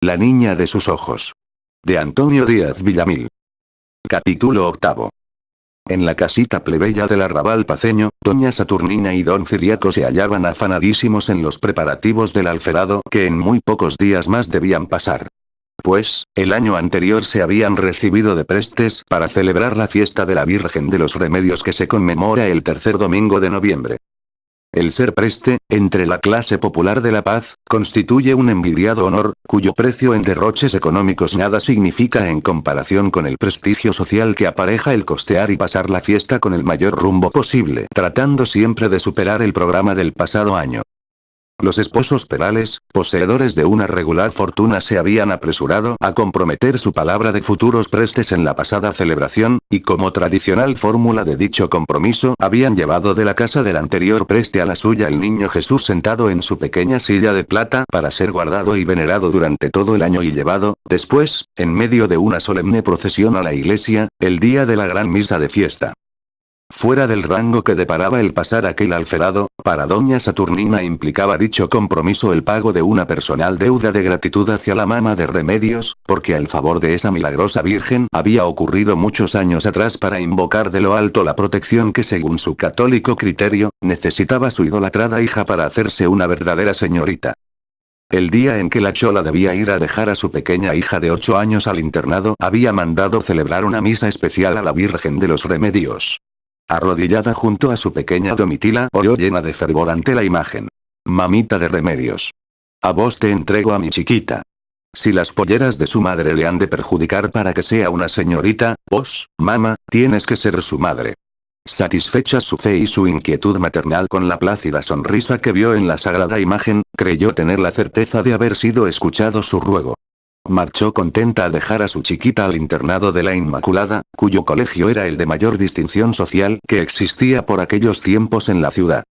La niña de sus ojos. De Antonio Díaz Villamil. Capítulo octavo. En la casita plebeya del arrabal paceño, doña Saturnina y don Ciriaco se hallaban afanadísimos en los preparativos del alferado que en muy pocos días más debían pasar. Pues, el año anterior se habían recibido de prestes para celebrar la fiesta de la Virgen de los Remedios que se conmemora el tercer domingo de noviembre. El ser preste, entre la clase popular de La Paz, constituye un envidiado honor, cuyo precio en derroches económicos nada significa en comparación con el prestigio social que apareja el costear y pasar la fiesta con el mayor rumbo posible, tratando siempre de superar el programa del pasado año. Los esposos Perales, poseedores de una regular fortuna, se habían apresurado a comprometer su palabra de futuros prestes en la pasada celebración, y como tradicional fórmula de dicho compromiso, habían llevado de la casa del anterior preste a la suya el niño Jesús sentado en su pequeña silla de plata para ser guardado y venerado durante todo el año y llevado, después, en medio de una solemne procesión a la iglesia, el día de la gran misa de fiesta. Fuera del rango que deparaba el pasar aquel alferado, para doña Saturnina implicaba dicho compromiso el pago de una personal deuda de gratitud hacia la Mama de Remedios, porque al favor de esa milagrosa Virgen había ocurrido muchos años atrás para invocar de lo alto la protección que según su católico criterio, necesitaba su idolatrada hija para hacerse una verdadera señorita. El día en que la chola debía ir a dejar a su pequeña hija de 8 años al internado, había mandado celebrar una misa especial a la Virgen de los Remedios. Arrodillada junto a su pequeña Domitila, oró llena de fervor ante la imagen. Mamita de Remedios. A vos te entrego a mi chiquita. Si las polleras de su madre le han de perjudicar para que sea una señorita, vos, mamá, tienes que ser su madre. Satisfecha su fe y su inquietud maternal con la plácida sonrisa que vio en la sagrada imagen, creyó tener la certeza de haber sido escuchado su ruego. Marchó contenta a dejar a su chiquita al internado de la Inmaculada, cuyo colegio era el de mayor distinción social que existía por aquellos tiempos en la ciudad.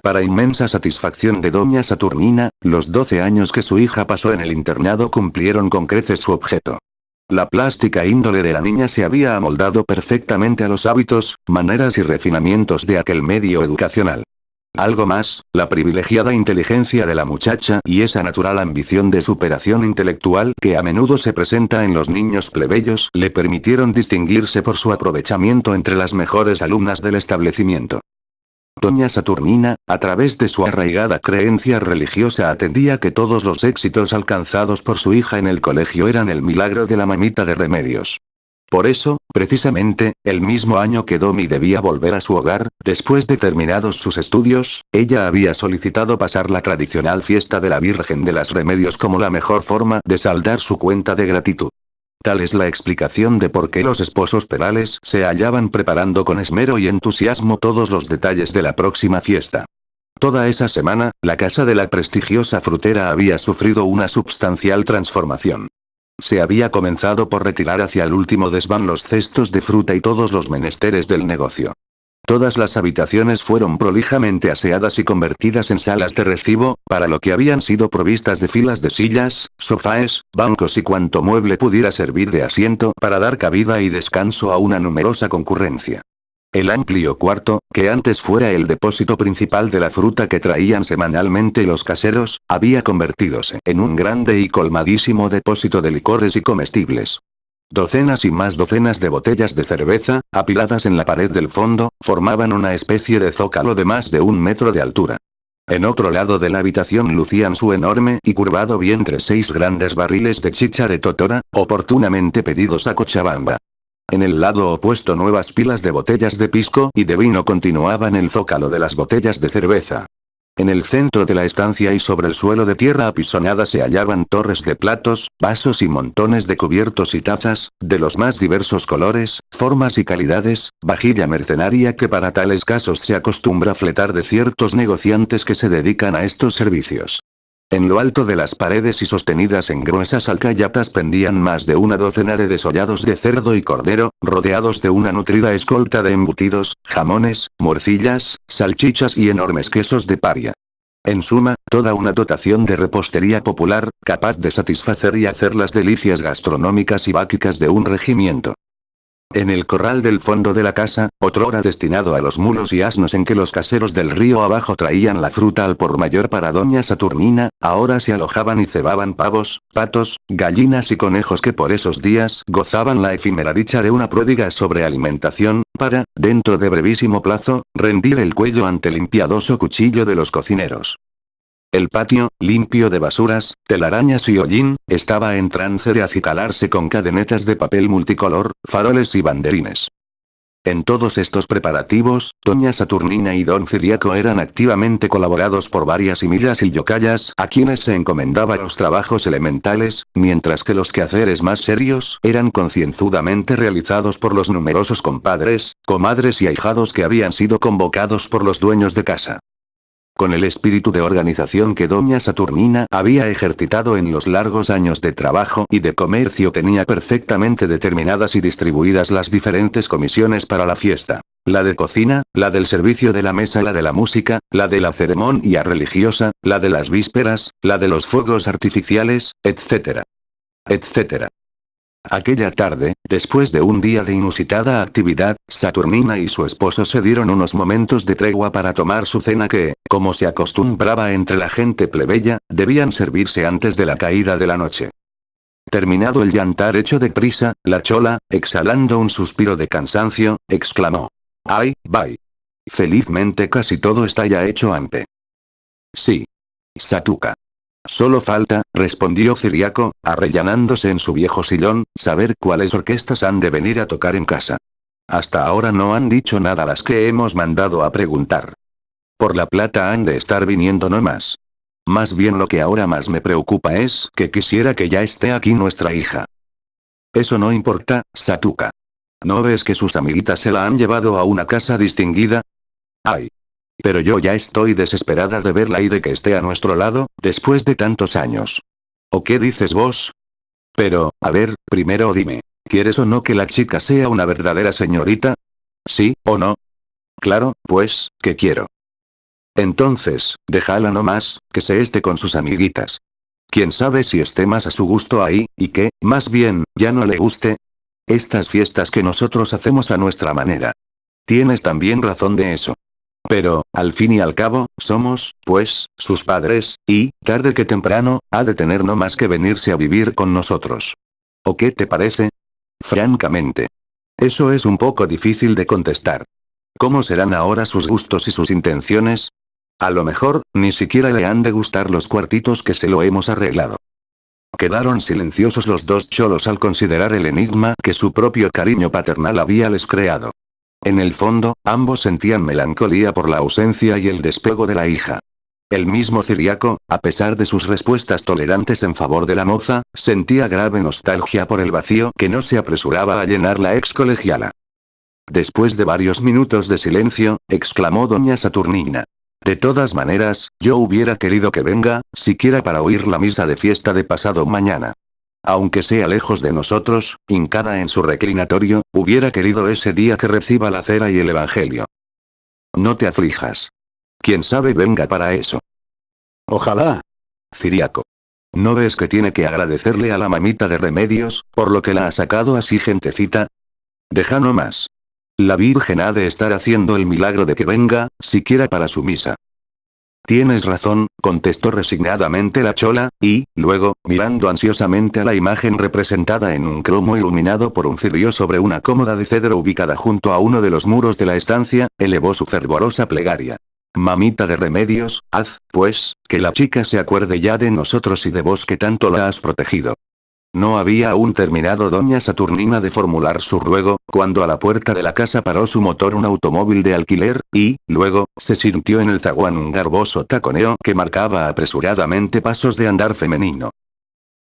Para inmensa satisfacción de doña Saturnina, los 12 años que su hija pasó en el internado cumplieron con creces su objeto. La plástica índole de la niña se había amoldado perfectamente a los hábitos, maneras y refinamientos de aquel medio educacional. Algo más, la privilegiada inteligencia de la muchacha y esa natural ambición de superación intelectual que a menudo se presenta en los niños plebeyos le permitieron distinguirse por su aprovechamiento entre las mejores alumnas del establecimiento. Doña Saturnina, a través de su arraigada creencia religiosa, atendía que todos los éxitos alcanzados por su hija en el colegio eran el milagro de la mamita de Remedios. Por eso, precisamente, el mismo año que Domi debía volver a su hogar, después de terminados sus estudios, ella había solicitado pasar la tradicional fiesta de la Virgen de los Remedios como la mejor forma de saldar su cuenta de gratitud. Tal es la explicación de por qué los esposos Perales se hallaban preparando con esmero y entusiasmo todos los detalles de la próxima fiesta. Toda esa semana, la casa de la prestigiosa frutera había sufrido una substancial transformación. Se había comenzado por retirar hacia el último desván los cestos de fruta y todos los menesteres del negocio. Todas las habitaciones fueron prolijamente aseadas y convertidas en salas de recibo, para lo que habían sido provistas de filas de sillas, sofás, bancos y cuanto mueble pudiera servir de asiento para dar cabida y descanso a una numerosa concurrencia. El amplio cuarto, que antes fuera el depósito principal de la fruta que traían semanalmente los caseros, había convertidose en un grande y colmadísimo depósito de licores y comestibles. Docenas y más docenas de botellas de cerveza, apiladas en la pared del fondo, formaban una especie de zócalo de más de 1 metro de altura. En otro lado de la habitación lucían su enorme y curvado vientre 6 grandes barriles de chicha de totora, oportunamente pedidos a Cochabamba. En el lado opuesto nuevas pilas de botellas de pisco y de vino continuaban el zócalo de las botellas de cerveza. En el centro de la estancia y sobre el suelo de tierra apisonada se hallaban torres de platos, vasos y montones de cubiertos y tazas, de los más diversos colores, formas y calidades, vajilla mercenaria que para tales casos se acostumbra fletar de ciertos negociantes que se dedican a estos servicios. En lo alto de las paredes y sostenidas en gruesas alcayatas pendían más de una docena de desollados de cerdo y cordero, rodeados de una nutrida escolta de embutidos, jamones, morcillas, salchichas y enormes quesos de paria. En suma, toda una dotación de repostería popular, capaz de satisfacer y hacer las delicias gastronómicas y báquicas de un regimiento. En el corral del fondo de la casa, otrora destinado a los mulos y asnos en que los caseros del río abajo traían la fruta al por mayor para doña Saturnina, ahora se alojaban y cebaban pavos, patos, gallinas y conejos que por esos días gozaban la efímera dicha de una pródiga sobrealimentación, para, dentro de brevísimo plazo, rendir el cuello ante el impiadoso cuchillo de los cocineros. El patio, limpio de basuras, telarañas y hollín, estaba en trance de acicalarse con cadenetas de papel multicolor, faroles y banderines. En todos estos preparativos, doña Saturnina y don Ciriaco eran activamente colaborados por varias simillas y yocayas a quienes se encomendaba los trabajos elementales, mientras que los quehaceres más serios eran concienzudamente realizados por los numerosos compadres, comadres y ahijados que habían sido convocados por los dueños de casa. Con el espíritu de organización que doña Saturnina había ejercitado en los largos años de trabajo y de comercio tenía perfectamente determinadas y distribuidas las diferentes comisiones para la fiesta. La de cocina, la del servicio de la mesa, la de la música, la de la ceremonia religiosa, la de las vísperas, la de los fuegos artificiales, etcétera. Etcétera. Aquella tarde, después de un día de inusitada actividad, Saturnina y su esposo se dieron unos momentos de tregua para tomar su cena que, como se acostumbraba entre la gente plebeya, debían servirse antes de la caída de la noche. Terminado el yantar hecho de prisa, la chola, exhalando un suspiro de cansancio, exclamó: ¡Ay, bye! Felizmente casi todo está ya hecho ampe. Sí. Satuca. Solo falta, respondió Ciriaco, arrellanándose en su viejo sillón, saber cuáles orquestas han de venir a tocar en casa. Hasta ahora no han dicho nada las que hemos mandado a preguntar. Por la plata han de estar viniendo no más. Más bien lo que ahora más me preocupa es que quisiera que ya esté aquí nuestra hija. Eso no importa, Satuca. ¿No ves que sus amiguitas se la han llevado a una casa distinguida? ¡Ay! Pero yo ya estoy desesperada de verla y de que esté a nuestro lado, después de tantos años. ¿O qué dices vos? Pero, a ver, primero dime, ¿quieres o no que la chica sea una verdadera señorita? ¿Sí, o no? Claro, pues, que quiero. Entonces, déjala no más, que se esté con sus amiguitas. ¿Quién sabe si esté más a su gusto ahí, y que, más bien, ya no le guste? Estas fiestas que nosotros hacemos a nuestra manera. Tienes también razón de eso. Pero, al fin y al cabo, somos, pues, sus padres, y, tarde que temprano, ha de tener no más que venirse a vivir con nosotros. ¿O qué te parece? Francamente. Eso es un poco difícil de contestar. ¿Cómo serán ahora sus gustos y sus intenciones? A lo mejor, ni siquiera le han de gustar los cuartitos que se lo hemos arreglado. Quedaron silenciosos los dos cholos al considerar el enigma que su propio cariño paternal había les creado. En el fondo, ambos sentían melancolía por la ausencia y el despego de la hija. El mismo Ciriaco, a pesar de sus respuestas tolerantes en favor de la moza, sentía grave nostalgia por el vacío que no se apresuraba a llenar la ex colegiala. Después de varios minutos de silencio, exclamó doña Saturnina: de todas maneras, yo hubiera querido que venga, siquiera para oír la misa de fiesta de pasado mañana. Aunque sea lejos de nosotros, hincada en su reclinatorio, hubiera querido ese día que reciba la cera y el evangelio. No te aflijas. Quién sabe venga para eso. Ojalá. Ciriaco. ¿No ves que tiene que agradecerle a la mamita de Remedios, por lo que la ha sacado así gentecita? Deja no más. La Virgen ha de estar haciendo el milagro de que venga, siquiera para su misa. Tienes razón, contestó resignadamente la chola, y, luego, mirando ansiosamente a la imagen representada en un cromo iluminado por un cirio sobre una cómoda de cedro ubicada junto a uno de los muros de la estancia, elevó su fervorosa plegaria. Mamita de Remedios, haz, pues, que la chica se acuerde ya de nosotros y de vos que tanto la has protegido. No había aún terminado doña Saturnina de formular su ruego, cuando a la puerta de la casa paró su motor un automóvil de alquiler, y, luego, se sintió en el zaguán un garboso taconeo que marcaba apresuradamente pasos de andar femenino.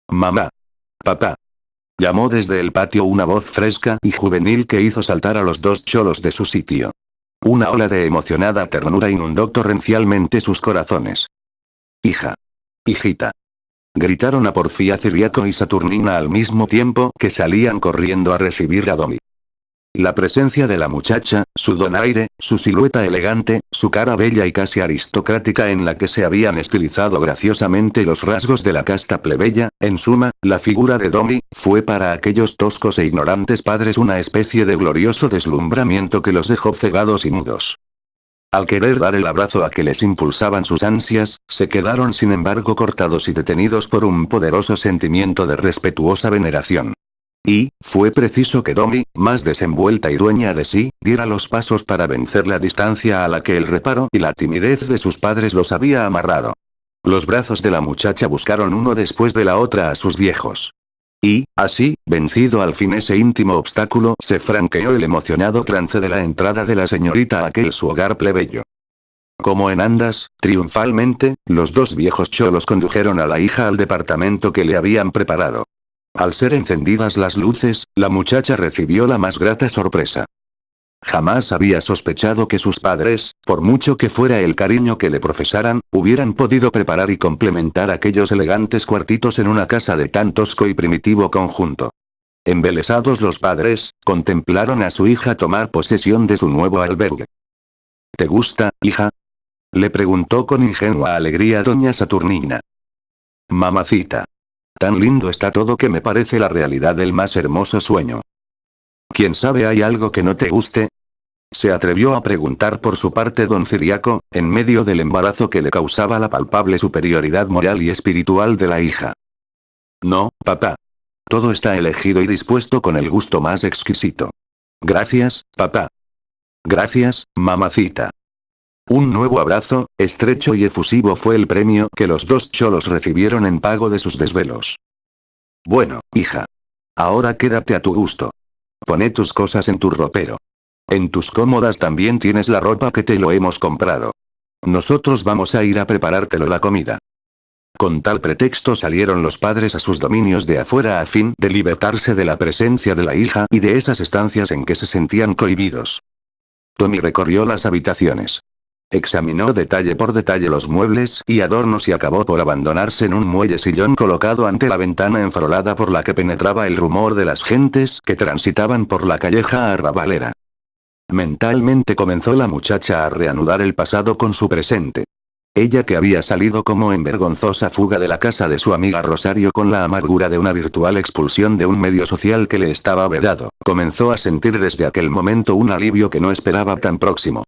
Mamá. Papá. Llamó desde el patio una voz fresca y juvenil que hizo saltar a los dos cholos de su sitio. Una ola de emocionada ternura inundó torrencialmente sus corazones. Hija. Hijita. Gritaron a porfía Ciriaco y Saturnina al mismo tiempo que salían corriendo a recibir a Domi. La presencia de la muchacha, su donaire, su silueta elegante, su cara bella y casi aristocrática en la que se habían estilizado graciosamente los rasgos de la casta plebeya, en suma, la figura de Domi, fue para aquellos toscos e ignorantes padres una especie de glorioso deslumbramiento que los dejó cegados y mudos. Al querer dar el abrazo a que les impulsaban sus ansias, se quedaron sin embargo cortados y detenidos por un poderoso sentimiento de respetuosa veneración. Y, fue preciso que Domi, más desenvuelta y dueña de sí, diera los pasos para vencer la distancia a la que el reparo y la timidez de sus padres los había amarrado. Los brazos de la muchacha buscaron uno después de la otra a sus viejos. Y, así, vencido al fin ese íntimo obstáculo, se franqueó el emocionado trance de la entrada de la señorita a aquel su hogar plebeyo. Como en andas, triunfalmente, los dos viejos cholos condujeron a la hija al departamento que le habían preparado. Al ser encendidas las luces, la muchacha recibió la más grata sorpresa. Jamás había sospechado que sus padres, por mucho que fuera el cariño que le profesaran, hubieran podido preparar y complementar aquellos elegantes cuartitos en una casa de tan tosco y primitivo conjunto. Embelesados los padres, contemplaron a su hija tomar posesión de su nuevo albergue. ¿Te gusta, hija?, le preguntó con ingenua alegría doña Saturnina. Mamacita. Tan lindo está todo que me parece la realidad del más hermoso sueño. ¿Quién sabe hay algo que no te guste? Se atrevió a preguntar por su parte don Ciriaco, en medio del embarazo que le causaba la palpable superioridad moral y espiritual de la hija. No, papá. Todo está elegido y dispuesto con el gusto más exquisito. Gracias, papá. Gracias, mamacita. Un nuevo abrazo, estrecho y efusivo fue el premio que los dos cholos recibieron en pago de sus desvelos. Bueno, hija. Ahora quédate a tu gusto. Poné tus cosas en tu ropero. En tus cómodas también tienes la ropa que te lo hemos comprado. Nosotros vamos a ir a preparártelo la comida. Con tal pretexto salieron los padres a sus dominios de afuera a fin de libertarse de la presencia de la hija y de esas estancias en que se sentían cohibidos. Tommy recorrió las habitaciones. Examinó detalle por detalle los muebles y adornos y acabó por abandonarse en un muelle sillón colocado ante la ventana enfrolada por la que penetraba el rumor de las gentes que transitaban por la calleja arrabalera. Mentalmente comenzó la muchacha a reanudar el pasado con su presente. Ella que había salido como en vergonzosa fuga de la casa de su amiga Rosario con la amargura de una virtual expulsión de un medio social que le estaba vedado, comenzó a sentir desde aquel momento un alivio que no esperaba tan próximo.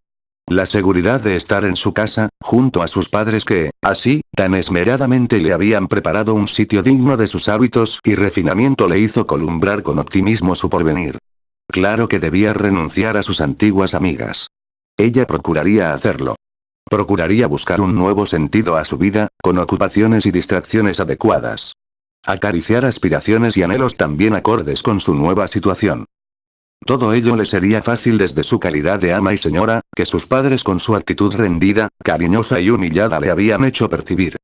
La seguridad de estar en su casa, junto a sus padres que, así, tan esmeradamente le habían preparado un sitio digno de sus hábitos y refinamiento le hizo columbrar con optimismo su porvenir. Claro que debía renunciar a sus antiguas amigas. Ella procuraría hacerlo. Procuraría buscar un nuevo sentido a su vida, con ocupaciones y distracciones adecuadas. Acariciar aspiraciones y anhelos también acordes con su nueva situación. Todo ello le sería fácil desde su calidad de ama y señora, que sus padres con su actitud rendida, cariñosa y humillada le habían hecho percibir.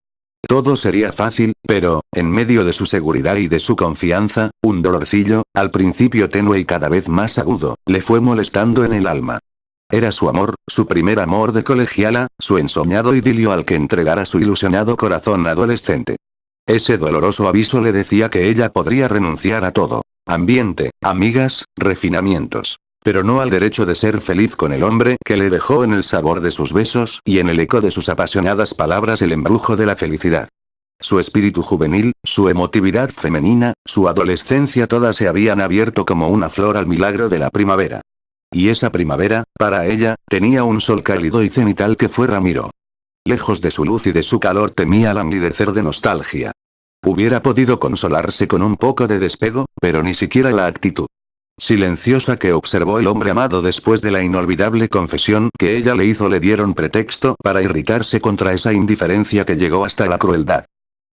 Todo sería fácil, pero, en medio de su seguridad y de su confianza, un dolorcillo, al principio tenue y cada vez más agudo, le fue molestando en el alma. Era su amor, su primer amor de colegiala, su ensoñado idilio al que entregara su ilusionado corazón adolescente. Ese doloroso aviso le decía que ella podría renunciar a todo. Ambiente, amigas, refinamientos. Pero no al derecho de ser feliz con el hombre que le dejó en el sabor de sus besos y en el eco de sus apasionadas palabras el embrujo de la felicidad. Su espíritu juvenil, su emotividad femenina, su adolescencia todas se habían abierto como una flor al milagro de la primavera. Y esa primavera, para ella, tenía un sol cálido y cenital que fue Ramiro. Lejos de su luz y de su calor temía languidecer de nostalgia. Hubiera podido consolarse con un poco de despego, pero ni siquiera la actitud silenciosa que observó el hombre amado después de la inolvidable confesión que ella le hizo le dieron pretexto para irritarse contra esa indiferencia que llegó hasta la crueldad.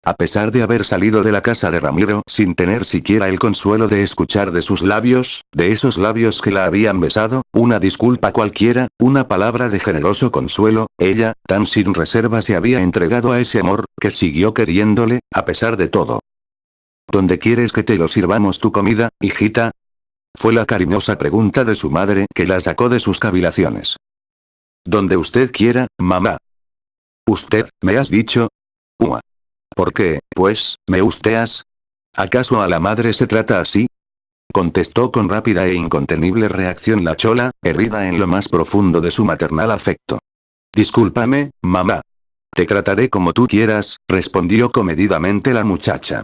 A pesar de haber salido de la casa de Ramiro sin tener siquiera el consuelo de escuchar de sus labios, de esos labios que la habían besado, una disculpa cualquiera, una palabra de generoso consuelo, ella, tan sin reserva se había entregado a ese amor, que siguió queriéndole, a pesar de todo. ¿Dónde quieres que te lo sirvamos tu comida, hijita? Fue la cariñosa pregunta de su madre que la sacó de sus cavilaciones. Donde usted quiera, mamá. ¿Usted, me has dicho? Ua. ¿Por qué, pues, me usteas? ¿Acaso a la madre se trata así? contestó con rápida e incontenible reacción la chola, herida en lo más profundo de su maternal afecto. Discúlpame, mamá. Te trataré como tú quieras, respondió comedidamente la muchacha.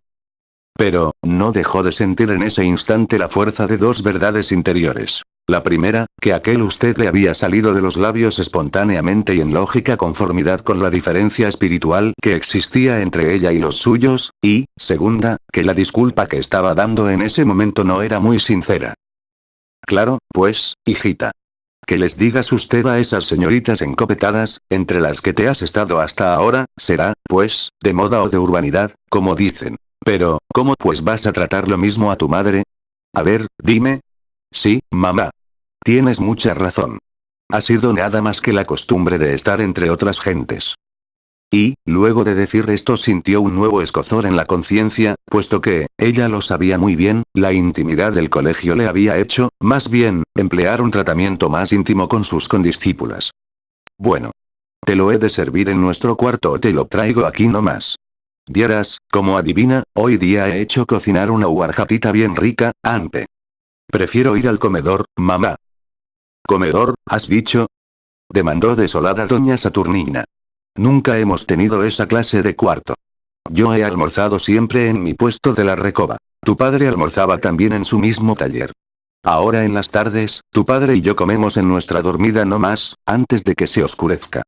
Pero, no dejó de sentir en ese instante la fuerza de dos verdades interiores. La primera, que aquel usted le había salido de los labios espontáneamente y en lógica conformidad con la diferencia espiritual que existía entre ella y los suyos, y, segunda, que la disculpa que estaba dando en ese momento no era muy sincera. Claro, pues, hijita. Que les digas usted a esas señoritas encopetadas, entre las que te has estado hasta ahora, será, pues, de moda o de urbanidad, como dicen. Pero, ¿cómo pues vas a tratar lo mismo a tu madre? A ver, dime. Sí, mamá. Tienes mucha razón. Ha sido nada más que la costumbre de estar entre otras gentes. Y, luego de decir esto sintió un nuevo escozor en la conciencia, puesto que, ella lo sabía muy bien, la intimidad del colegio le había hecho, más bien, emplear un tratamiento más íntimo con sus condiscípulas. Bueno. ¿Te lo he de servir en nuestro cuarto o te lo traigo aquí nomás? Vieras, como adivina, hoy día he hecho cocinar una huarjatita bien rica, ampe. Prefiero ir al comedor, mamá. ¿Comedor, has dicho? Demandó desolada doña Saturnina. Nunca hemos tenido esa clase de cuarto. Yo he almorzado siempre en mi puesto de la recoba. Tu padre almorzaba también en su mismo taller. Ahora en las tardes, tu padre y yo comemos en nuestra dormida no más, antes de que se oscurezca.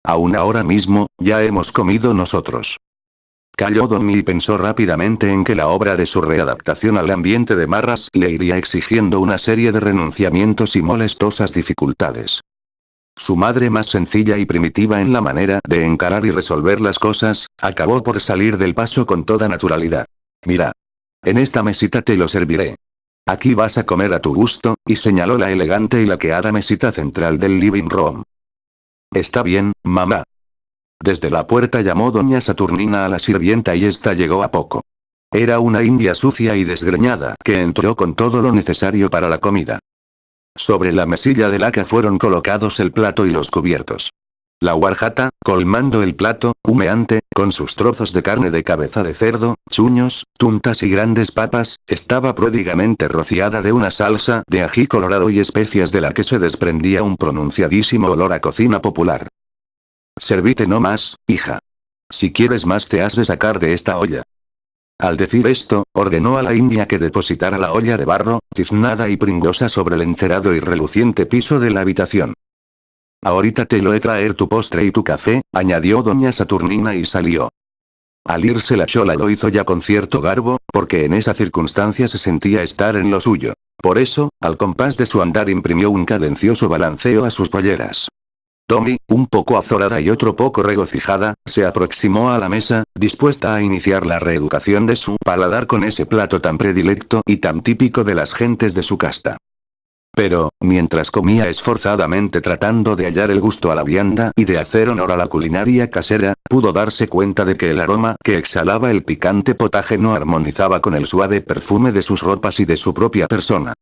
Aún ahora mismo, ya hemos comido nosotros. Calló Donny y pensó rápidamente en que la obra de su readaptación al ambiente de Marras le iría exigiendo una serie de renunciamientos y molestosas dificultades. Su madre, más sencilla y primitiva en la manera de encarar y resolver las cosas, acabó por salir del paso con toda naturalidad. Mira. En esta mesita te lo serviré. Aquí vas a comer a tu gusto, y señaló la elegante y laqueada mesita central del living room. Está bien, mamá. Desde la puerta llamó doña Saturnina a la sirvienta y ésta llegó a poco. Era una india sucia y desgreñada que entró con todo lo necesario para la comida. Sobre la mesilla de laca fueron colocados el plato y los cubiertos. La huarjata, colmando el plato, humeante, con sus trozos de carne de cabeza de cerdo, chuños, tuntas y grandes papas, estaba pródigamente rociada de una salsa de ají colorado y especias de la que se desprendía un pronunciadísimo olor a cocina popular. Servite no más, hija. Si quieres más te has de sacar de esta olla. Al decir esto, ordenó a la india que depositara la olla de barro, tiznada y pringosa sobre el encerado y reluciente piso de la habitación. Ahorita te lo he traer tu postre y tu café, añadió doña Saturnina y salió. Al irse la chola lo hizo ya con cierto garbo, porque en esa circunstancia se sentía estar en lo suyo. Por eso, al compás de su andar imprimió un cadencioso balanceo a sus polleras. Tommy, un poco azorada y otro poco regocijada, se aproximó a la mesa, dispuesta a iniciar la reeducación de su paladar con ese plato tan predilecto y tan típico de las gentes de su casta. Pero, mientras comía esforzadamente tratando de hallar el gusto a la vianda y de hacer honor a la culinaria casera, pudo darse cuenta de que el aroma que exhalaba el picante potaje no armonizaba con el suave perfume de sus ropas y de su propia persona.